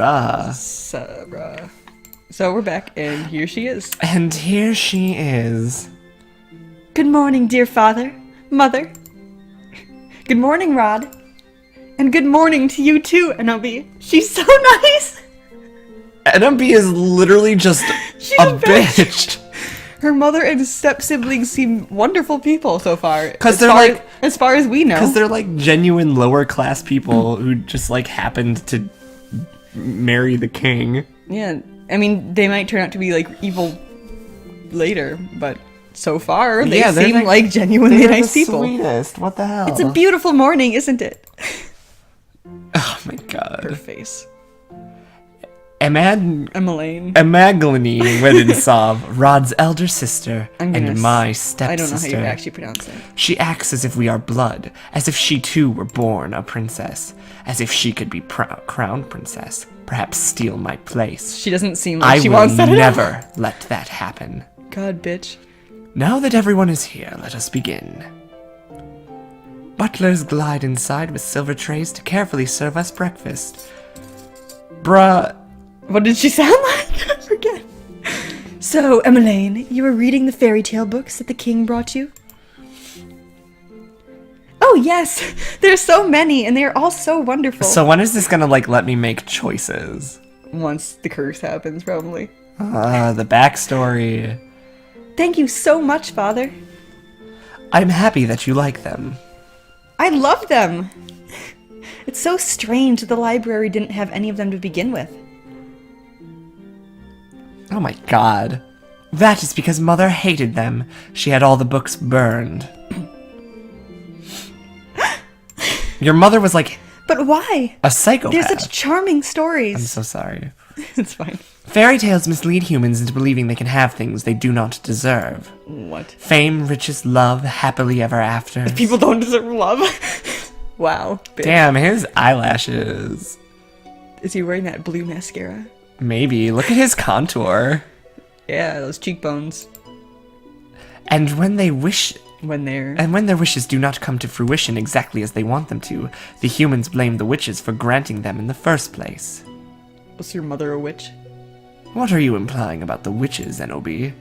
Bruh. So we're back, and here she is. And here she is. Good morning, dear father, mother. Good morning, Rod. And good morning to you too, Enobi. She's so nice. Enobi is literally just a bitch. Her mother and step-siblings seem wonderful people so far. Because they're like... As far as we know. Because they're like genuine lower-class people who just like happened to marry the king. Yeah, I mean, they might turn out to be like evil later, but so far they seem like genuinely nice people. Sweetest. What the hell? It's a beautiful morning, isn't it? Oh my god. Her face. Emmeline Wedensov, Rod's elder sister, and my stepsister. I don't know how you actually pronounce it. She acts as if we are blood, as if she too were born a princess, as if she could be crowned princess, perhaps steal my place. She doesn't seem like she wants that at all. I will never let that happen. God, bitch. Now that everyone is here, let us begin. Butlers glide inside with silver trays to carefully serve us breakfast. Bruh. What did she sound like? I forget. So, Emmeline, you were reading the fairy tale books that the king brought you? Oh, yes. There's so many, and they're all so wonderful. So when is this gonna, like, let me make choices? Once the curse happens, probably. The backstory. Thank you so much, Father. I'm happy that you like them. I love them. It's so strange that the library didn't have any of them to begin with. Oh my god. That is because Mother hated them. She had all the books burned. Your mother was like... But why? A psychopath. They're such charming stories. I'm so sorry. It's fine. Fairy tales mislead humans into believing they can have things they do not deserve. What? Fame, riches, love, happily ever after. People don't deserve love. Wow. Bitch. Damn, his eyelashes. Is he wearing that blue mascara? Maybe. Look at his contour. Yeah, those cheekbones. And when their wishes do not come to fruition exactly as they want them to, the humans blame the witches for granting them in the first place. Was your mother a witch? What are you implying about the witches, Enobi?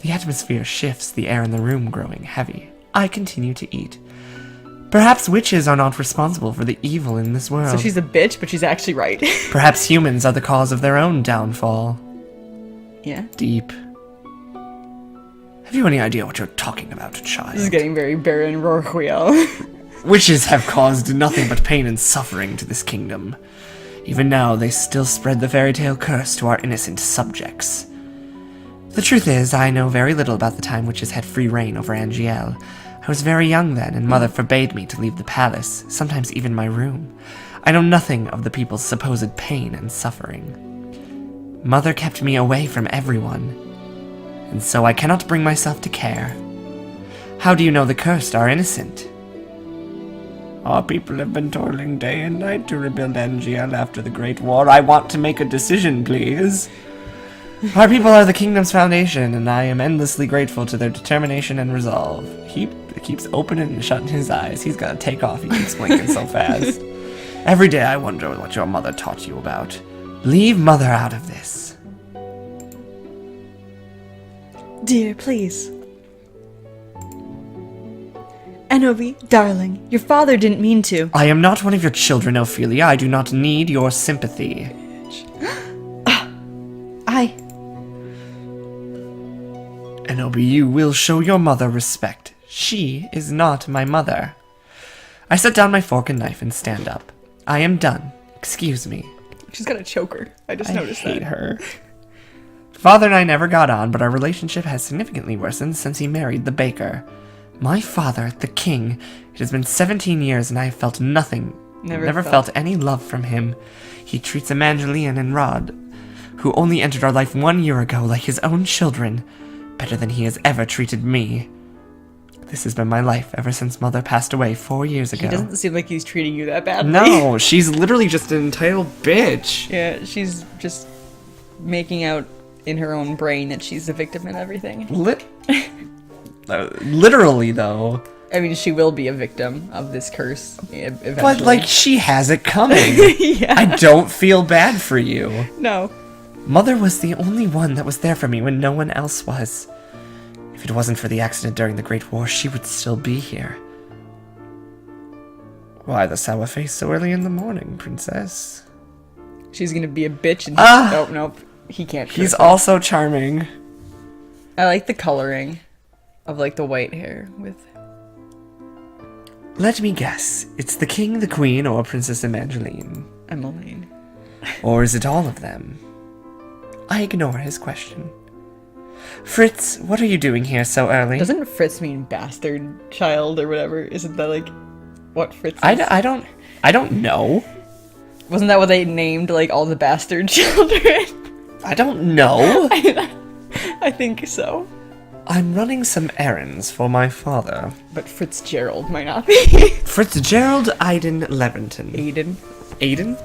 The atmosphere shifts, the air in the room growing heavy. I continue to eat. Perhaps witches are not responsible for the evil in this world. So she's a bitch, but she's actually right. Perhaps humans are the cause of their own downfall. Yeah? Deep. Have you any idea what you're talking about, child? This is getting very Baron Rorquiel. Witches have caused nothing but pain and suffering to this kingdom. Even now, they still spread the fairy tale curse to our innocent subjects. The truth is, I know very little about the time witches had free reign over Angiel. I was very young then, and Mother forbade me to leave the palace, sometimes even my room. I know nothing of the people's supposed pain and suffering. Mother kept me away from everyone, and so I cannot bring myself to care. How do you know the cursed are innocent? Our people have been toiling day and night to rebuild Angiel after the Great War. I want to make a decision, please. Our people are the kingdom's foundation, and I am endlessly grateful to their determination and resolve. He keeps opening and shutting his eyes. He's gonna take off. He keeps blinking so fast. Every day I wonder what your mother taught you about. Leave Mother out of this. Dear, please. Enobi, darling, your father didn't mean to. I am not one of your children, Ophelia. I do not need your sympathy. Enobi, you will show your mother respect. She is not my mother. I set down my fork and knife and stand up. I am done. Excuse me. She's got a choker. I just noticed that. I hate her. Father and I never got on, but our relationship has significantly worsened since he married the baker. My father, the king. It has been 17 years and I have felt nothing. Never felt any love from him. He treats Evangeline and Rod, who only entered our life 1 year ago, like his own children, better than he has ever treated me. This has been my life ever since Mother passed away 4 years ago. He doesn't seem like he's treating you that badly. No, she's literally just an entitled bitch. Yeah, she's just making out in her own brain that she's the victim and everything. Literally, though. I mean, she will be a victim of this curse eventually. But, like, she has it coming. Yeah. I don't feel bad for you. No. Mother was the only one that was there for me when no one else was. If it wasn't for the accident during the Great War, she would still be here. Why the sour face so early in the morning, princess? She's gonna be a bitch and nope. He can't. He's also charming. I like the coloring of like the white hair with. Let me guess. It's the king, the queen, or Princess Evangeline. Emmeline. Or is it all of them? I ignore his question. Fritz, what are you doing here so early? Doesn't Fritz mean bastard child or whatever? Isn't that like what Fritz is? I don't know. Wasn't that what they named like all the bastard children? I don't know. I think so. I'm running some errands for my father. But Fitzgerald might not be. Fitzgerald Aiden Leventon. Aiden?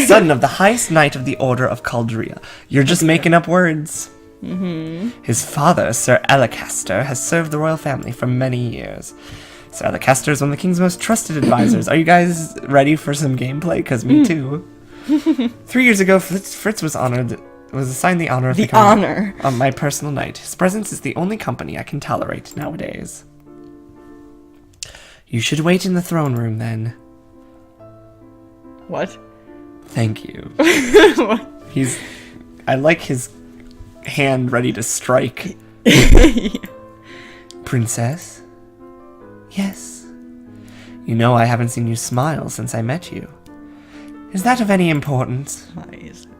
Son of the highest knight of the Order of Caldria. You're just making up words. Mm-hmm. His father, Sir Elecaster, has served the royal family for many years. Sir Elecaster is one of the king's most trusted advisors. Are you guys ready for some gameplay? Because me too. 3 years ago, Fritz was assigned the honor of becoming on my personal knight. His presence is the only company I can tolerate nowadays. You should wait in the throne room then. What? Thank you. I like his hand ready to strike. Yeah. Princess? Yes. You know I haven't seen you smile since I met you. Is that of any importance?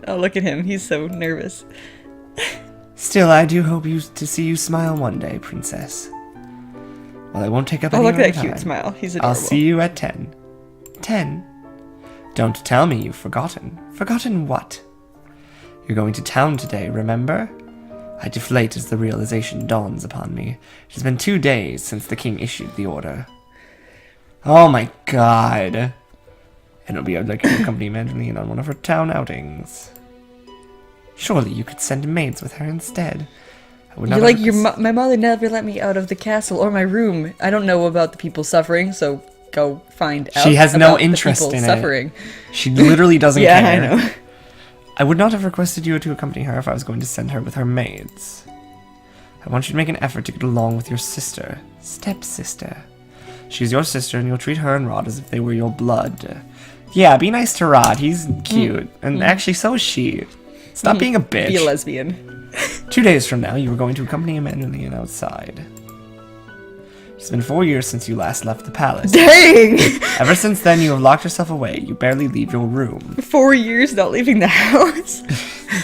Oh, look at him. He's so nervous. Still, I do hope to see you smile one day, princess. Well, I won't take up any more time. Oh, look at that cute smile. He's adorable. I'll see you at 10. 10? Don't tell me you've forgotten. Forgotten what? You're going to town today, remember? I deflate as the realization dawns upon me. It has been 2 days since the king issued the order. Oh my god. And I'd like to accompany Evangeline on one of her town outings. Surely you could send maids with her instead. My mother never let me out of the castle or my room. I don't know about the people suffering, so go find out. She has about no interest the people in suffering. It. She literally doesn't Yeah, care. I know. I would not have requested you to accompany her if I was going to send her with her maids. I want you to make an effort to get along with your sister, stepsister. She's your sister, and you'll treat her and Rod as if they were your blood. Yeah, be nice to Rod. He's cute. And actually, so is she. Stop being a bitch. Be a lesbian. 2 days from now, you are going to accompany Evangeline outside. It's been 4 years since you last left the palace. Dang! Ever since then, you have locked yourself away. You barely leave your room. 4 years not leaving the house?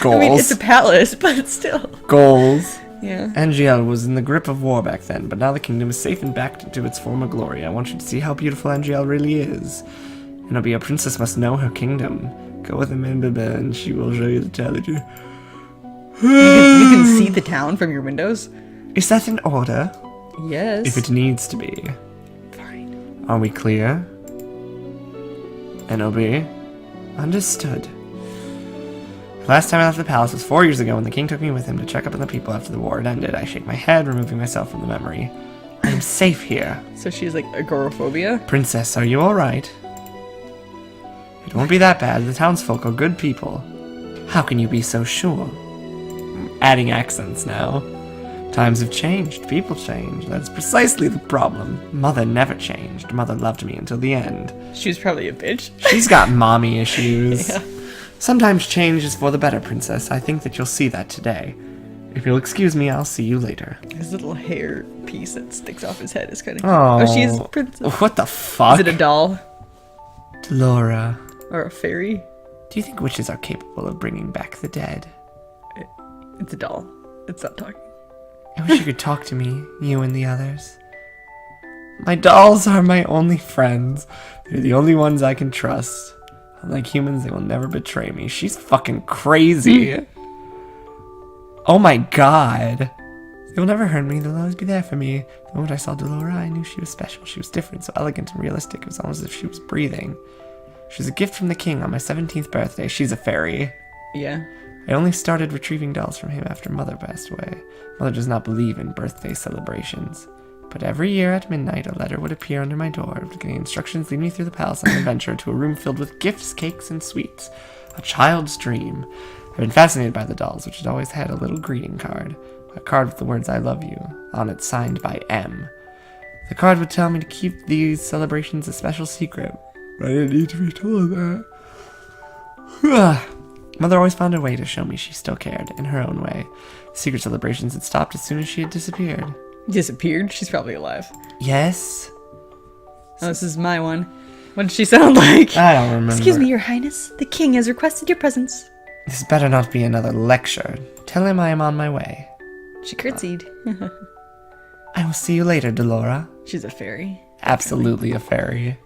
Goals. I mean, it's a palace, but still. Goals. Yeah. Angel was in the grip of war back then, but now the kingdom is safe and back to its former glory. I want you to see how beautiful Angel really is. And a princess must know her kingdom. Go with Amanda and she will show you the town. You can see the town from your windows? Is that in order? Yes. If it needs to be. Fine. Are we clear? NOB? Understood. The last time I left the palace was 4 years ago when the king took me with him to check up on the people after the war had ended. I shake my head, removing myself from the memory. I am safe here. So she's like agoraphobia? Princess, are you alright? It won't be that bad. The townsfolk are good people. How can you be so sure? Adding accents now. Times have changed. People change. That's precisely the problem. Mother never changed. Mother loved me until the end. She was probably a bitch. She's got mommy issues. Yeah. Sometimes change is for the better, princess. I think that you'll see that today. If you'll excuse me, I'll see you later. His little hair piece that sticks off his head is kind of cute. Oh, she's a princess. What the fuck? Is it a doll? Laura. Or a fairy? Do you think witches are capable of bringing back the dead? It's a doll. It's not talking. I wish you could talk to me, you and the others. My dolls are my only friends. They're the only ones I can trust. Unlike humans, they will never betray me. She's fucking crazy. Oh my god. They will never hurt me. They'll always be there for me. The moment I saw Delora, I knew she was special. She was different, so elegant and realistic. It was almost as if she was breathing. She was a gift from the king on my 17th birthday. She's a fairy. Yeah. I only started retrieving dolls from him after Mother passed away. Mother does not believe in birthday celebrations. But every year at midnight, a letter would appear under my door, giving instructions lead me through the palace on an adventure to a room filled with gifts, cakes, and sweets. A child's dream. I've been fascinated by the dolls, which had always had a little greeting card. A card with the words "I love you" on it, signed by M. The card would tell me to keep these celebrations a special secret. I didn't need to be told that. Mother always found a way to show me she still cared, in her own way. Secret celebrations had stopped as soon as she had disappeared. Disappeared? She's probably alive. Yes? Oh, this is my one. What did she sound like? I don't remember. Excuse me, Your Highness. The king has requested your presence. This better not be another lecture. Tell him I am on my way. She curtsied. I will see you later, Delora. She's a fairy. Absolutely a fairy.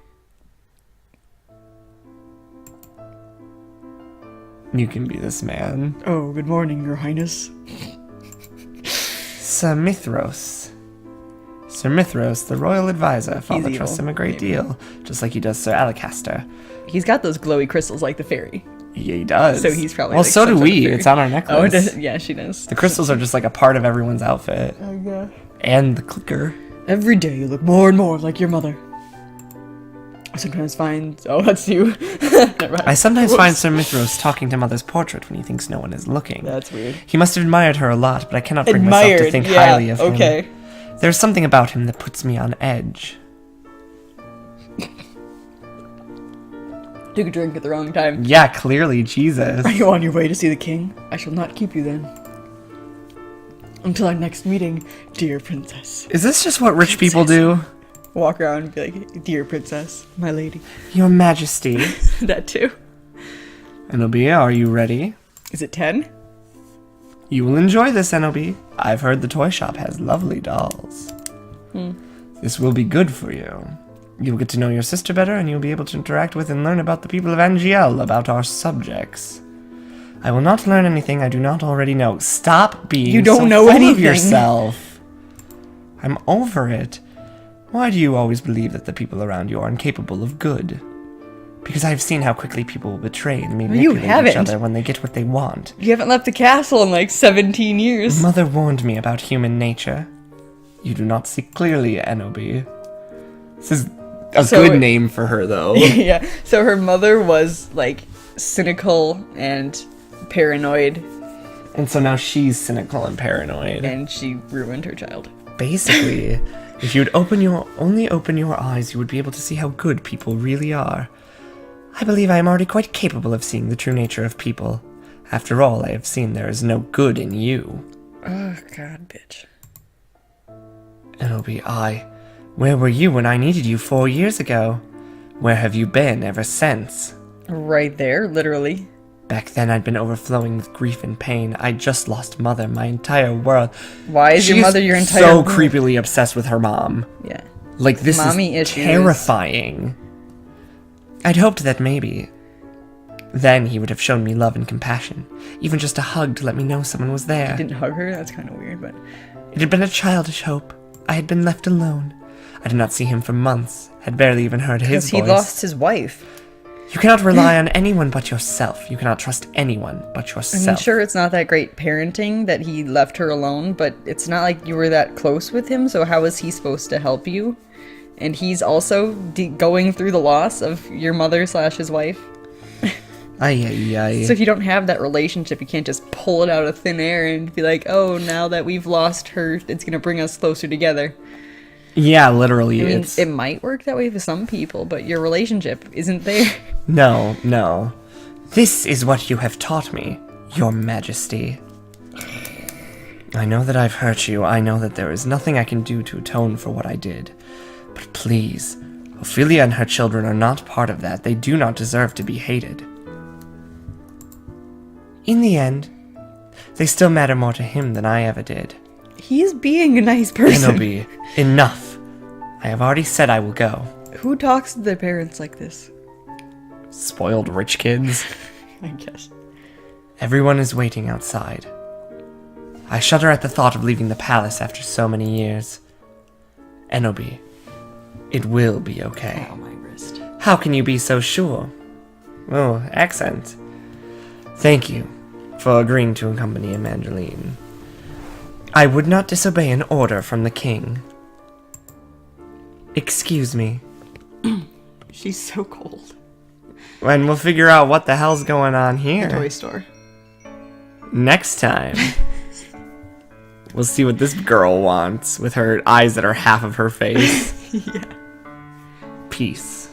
You can be this man. Oh, good morning, Your Highness. Sir Mithros. Sir Mithros, the royal advisor. Father He's trusts evil, him a great deal, just like he does Sir Alacaster. He's got those glowy crystals like the fairy. Yeah, he does. So he's probably well, like so do some sort of we. fairy. It's on our necklace. Oh, it does. Yeah, she does. The crystals are just like a part of everyone's outfit. Oh, yeah. And the clicker. Every day you look more and more like your mother. I sometimes find... Oh, that's you. Never mind. I sometimes Whoops. find Sir Mithros talking to Mother's portrait when he thinks no one is looking. That's weird. He must have admired her a lot, but I cannot bring myself to think yeah, highly of him. okay. There's something about him that puts me on edge. Took a drink at the wrong time. Yeah, clearly, Jesus. Are you on your way to see the king? I shall not keep you then. Until our next meeting, dear princess. Is this just what rich people do? Walk around and be like, dear princess, my lady. Your Majesty. That too. Enobi, are you ready? Is it 10? You will enjoy this, Enobi. I've heard the toy shop has lovely dolls. This will be good for you. You'll get to know your sister better, and you'll be able to interact with and learn about the people of Angiel, about our subjects. I will not learn anything I do not already know. Stop being You don't so know full anything. of yourself. I'm over it. Why do you always believe that the people around you are incapable of good? Because I've seen how quickly people will betray and manipulate each haven't. other when they get what they want. You haven't left the castle in like 17 years. Mother warned me about human nature. You do not see clearly, Enobi. This is a So- good name for her, though. Yeah, so her mother was like cynical and paranoid, And so now she's cynical and paranoid. and she ruined her child. Basically, if you'd only open your eyes, you would be able to see how good people really are. I believe I am already quite capable of seeing the true nature of people. After all, I have seen there is no good in you. Oh, God, bitch. Enobi, where were you when I needed you 4 years ago? Where have you been ever since? Right there, literally. Back then, I'd been overflowing with grief and pain. I'd just lost Mother, my entire world. Why is your She's mother your entire so world? creepily obsessed with her mom. Yeah. Like, this Mommy is issues. terrifying. I'd hoped that maybe then he would have shown me love and compassion. Even just a hug to let me know someone was there. Didn't hug her? That's kind of weird, but... It had been a childish hope. I had been left alone. I did not see him for months. Had barely even heard his Because he voice. lost his wife. You cannot rely on anyone but yourself. You cannot trust anyone but I yourself. mean, sure, it's not that great parenting that he left her alone, but it's not like you were that close with him, so how is he supposed to help you? And he's also going through the loss of your mother / his wife. Ay. So if you don't have that relationship, you can't just pull it out of thin air and be like, oh, now that we've lost her, it's going to bring us closer together. Yeah, literally, I mean, it's... it might work that way for some people, but your relationship isn't there. No. This is what you have taught me, Your Majesty. I know that I've hurt you. I know that there is nothing I can do to atone for what I did. But please, Ophelia and her children are not part of that. They do not deserve to be hated. In the end, they still matter more to him than I ever did. He's being a nice person. Enobi, enough. I have already said I will go. Who talks to their parents like this? Spoiled rich kids. I guess. Everyone is waiting outside. I shudder at the thought of leaving the palace after so many years. Enobi, it will be okay. Oh, my wrist. How can you be so sure? Oh, accent. Thank you for agreeing to accompany Evangeline. I would not disobey an order from the king. Excuse me. She's so cold. And we'll figure out what the hell's going on here. Toy store. Next time. We'll see what this girl wants with her eyes that are half of her face. Yeah. Peace.